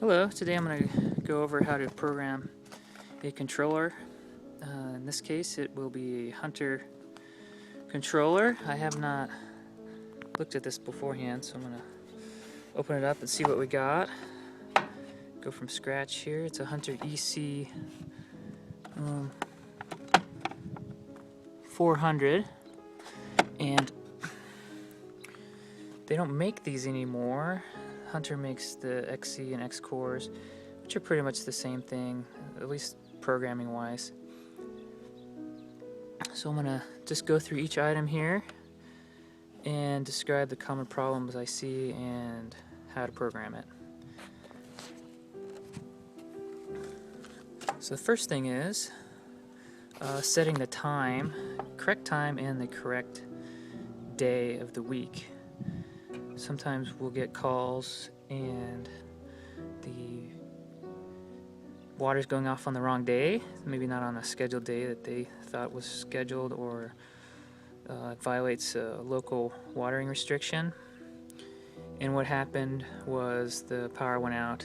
Hello, today I'm going to go over how to program a controller. In this case it will be a Hunter controller. I have not looked at this beforehand, so I'm going to open it up and see what we got. Go from scratch here. It's a Hunter EC 400, and they don't make these anymore. Hunter makes the XC and X cores, which are pretty much the same thing, at least programming wise. So I'm gonna just go through each item here and describe the common problems I see and how to program it. So the first thing is setting the time, correct time and the correct day of the week. Sometimes we'll get calls and the water's going off on the wrong day, maybe not on a scheduled day that they thought was scheduled, or violates a local watering restriction. And what happened was the power went out,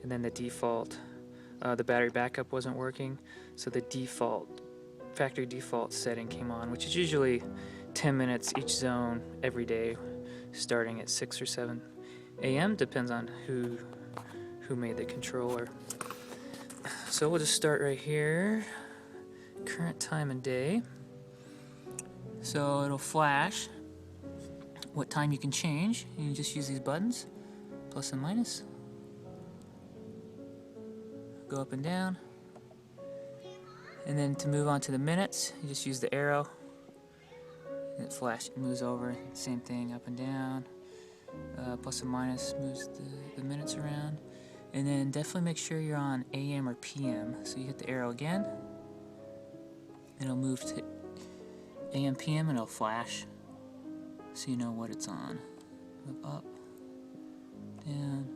and then the default, the battery backup wasn't working, so the factory default setting came on, which is usually 10 minutes each zone every day, starting at 6 or 7 a.m. depends on who made the controller. So we'll just start right here, current time and day. So it'll flash what time you can change. You can just use these buttons, plus and minus, go up and down. And then to move on to the minutes, you just use the arrow. And it moves over, same thing, up and down. Plus and minus moves the minutes around. And then definitely make sure you're on AM or PM. So you hit the arrow again, it'll move to AM, PM, and it'll flash, so you know what it's on. Move up, down,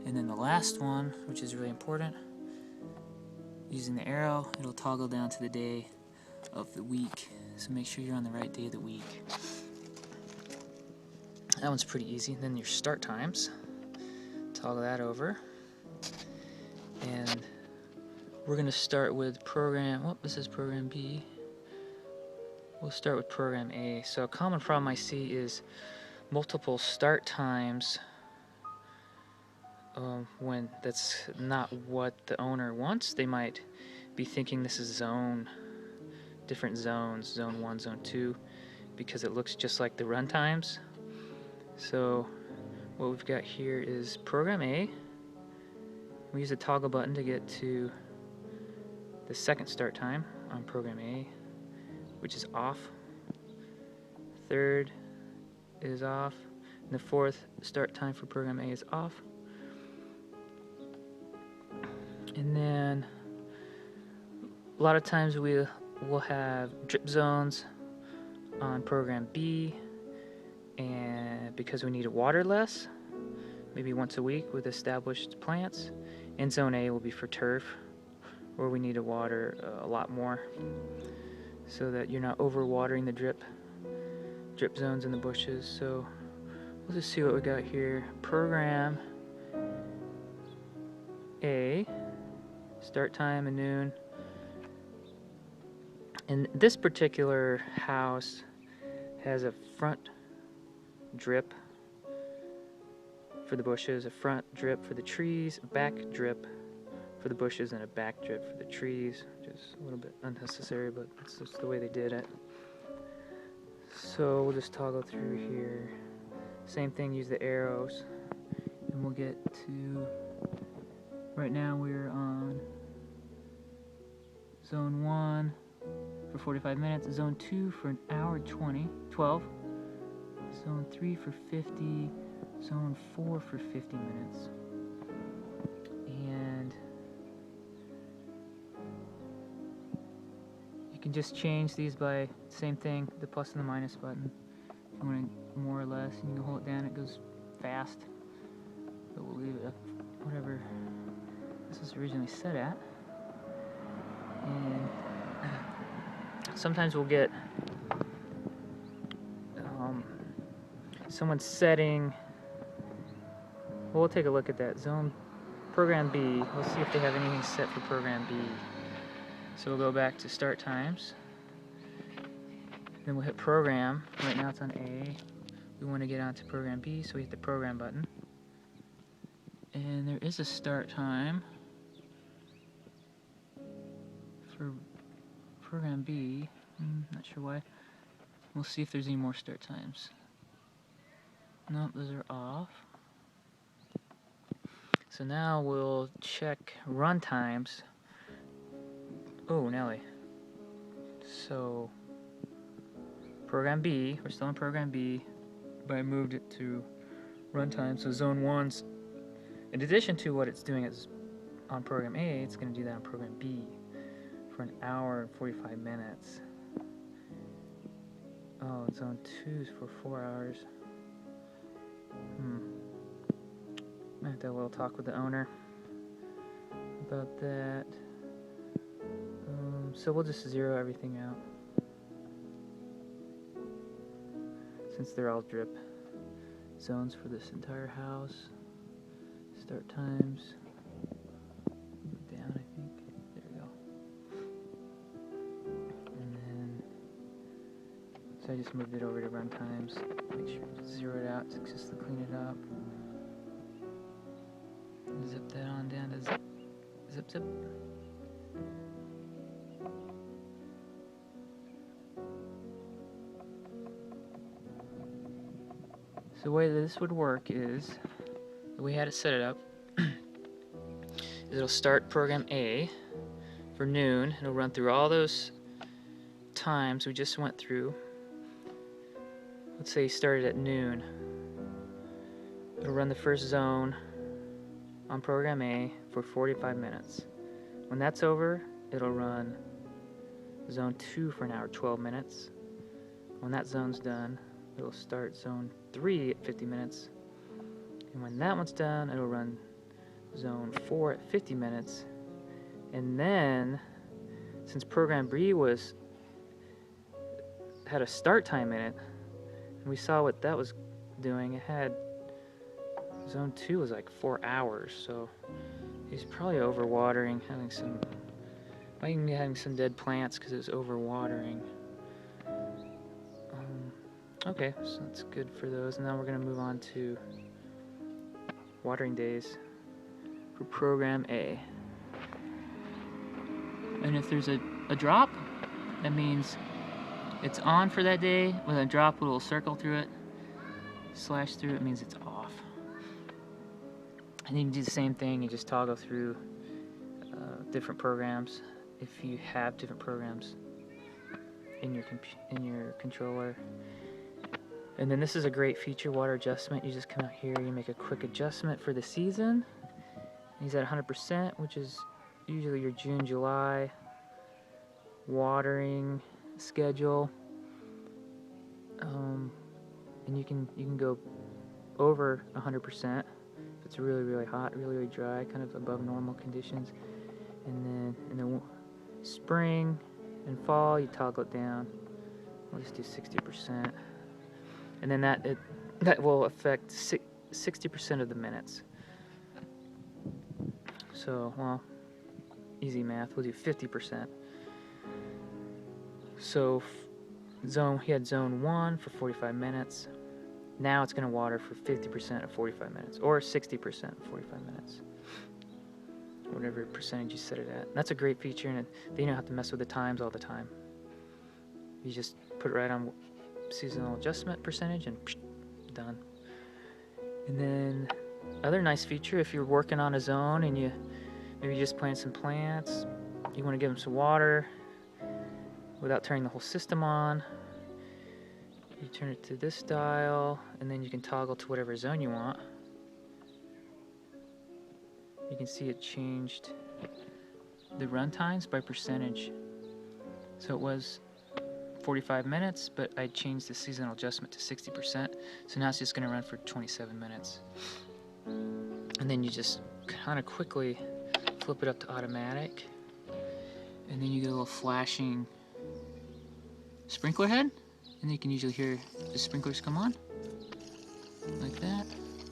and then the last one, which is really important, using the arrow, it'll toggle down to the day of the week. So make sure you're on the right day of the week. That one's pretty easy. Then your start times, toggle that over. And we're going to start with program, this is program B. We'll start with program A. So a common problem I see is multiple start times when that's not what the owner wants. They might be thinking this is different zones, zone 1, zone 2, because it looks just like the run times. So what we've got here is program A. We use the toggle button to get to the second start time on program A, which is off. Third is off, and the fourth start time for program A is off. And then a lot of times we'll have drip zones on program B, and because we need to water less, maybe once a week with established plants. And zone A will be for turf, where we need to water a lot more, so that you're not overwatering the drip zones in the bushes. So we'll just see what we got here. Program A, start time at noon. And this particular house has a front drip for the bushes, a front drip for the trees, a back drip for the bushes, and a back drip for the trees, which is a little bit unnecessary, but it's just the way they did it. So we'll just toggle through here. Same thing, use the arrows, and we'll get to, right now we're on zone 1 for 45 minutes, zone 2 for an hour 12, zone 3 for 50, zone 4 for 50 minutes. And you can just change these by, same thing, the plus and the minus button. If you want to more or less, you can hold it down, it goes fast. But we'll leave it up, whatever this was originally set at. And sometimes we'll get someone setting, well, we'll take a look at that. Zone program B. Let's see if they have anything set for program B. So we'll go back to start times. Then we'll hit program. Right now it's on A. We want to get onto program B, so we hit the program button. And there is a start time for program B. Not sure why. We'll see if there's any more start times. Nope, those are off. So now we'll check run times. Oh, Nelly. So program B, we're still in program B, but I moved it to runtime. So zone 1's, in addition to what it's doing on program A, it's going to do that on program B for an hour and 45 minutes. Oh, zone 2's for 4 hours. I have to have a little talk with the owner about that. So we'll just zero everything out, since they're all drip zones for this entire house. Start times down, I think. There we go. And then, so I just moved it over to run times. Make sure to zero it out just to clean it up. Zip that on down to zip, zip, zip. So the way that this would work is, the way I had it set it up, is it'll start program A for noon. It'll run through all those times we just went through. Let's say you started at noon. It'll run the first zone on program A for 45 minutes. When that's over, it'll run zone 2 for an hour, 12 minutes. When that zone's done, it'll start zone 3 at 50 minutes. And when that one's done, it'll run zone 4 at 50 minutes. And then, since program B had a start time in it, and we saw what that was doing, it had zone 2 was like 4 hours, so he's probably overwatering, might even be having some dead plants because it was overwatering. Okay, so that's good for those. And now we're going to move on to watering days for program A. And if there's a drop, that means it's on for that day. When a drop, a little circle through it, slash through it, means it's off. And you can do the same thing. You just toggle through different programs if you have different programs in your controller. And then this is a great feature, water adjustment. You just come out here, you make a quick adjustment for the season. He's at 100%, which is usually your June, July watering schedule. And you can go over 100% if it's really, really hot, really, really dry, kind of above normal conditions. And then in the spring and fall, you toggle it down. We'll just do 60%. And then that will affect 60% of the minutes. So, well, easy math, we'll do 50%. So he had zone 1 for 45 minutes. Now it's going to water for 50% of 45 minutes, or 60% of 45 minutes. Whatever percentage you set it at. That's a great feature, and then you don't have to mess with the times all the time. You just put it right on seasonal adjustment percentage and done. And then other nice feature, if you're working on a zone and maybe just plant some plants, you want to give them some water without turning the whole system on, you turn it to this dial, and then you can toggle to whatever zone you want. You can see it changed the run times by percentage. So it was 45 minutes, but I changed the seasonal adjustment to 60%. So now it's just going to run for 27 minutes. And then you just kind of quickly flip it up to automatic. And then you get a little flashing sprinkler head. And then you can usually hear the sprinklers come on. Like that.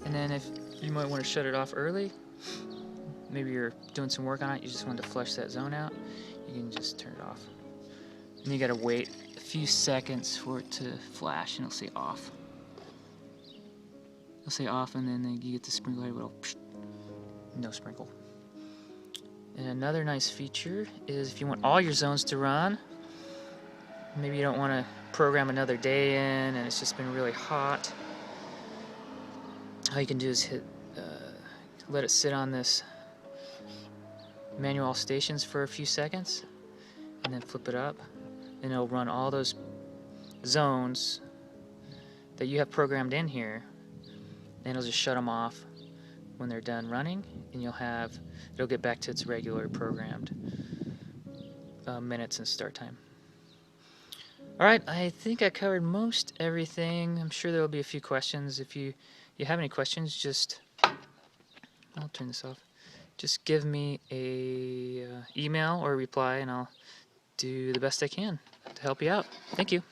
And then if you might want to shut it off early, maybe you're doing some work on it, you just want to flush that zone out, you can just turn it off. And you gotta wait a few seconds for it to flash and it'll say off. It'll say off, and then you get the sprinkler head, it'll no sprinkle. And another nice feature is if you want all your zones to run, maybe you don't want to program another day in and it's just been really hot, all you can do is let it sit on this manual all stations for a few seconds and then flip it up, and it'll run all those zones that you have programmed in here, and it'll just shut them off when they're done running, and it'll get back to its regular programmed minutes and start time. Alright, I think I covered most everything. I'm sure there will be a few questions. If you have any questions, just, I'll turn this off. Just give me a email or a reply and I'll do the best I can to help you out. Thank you.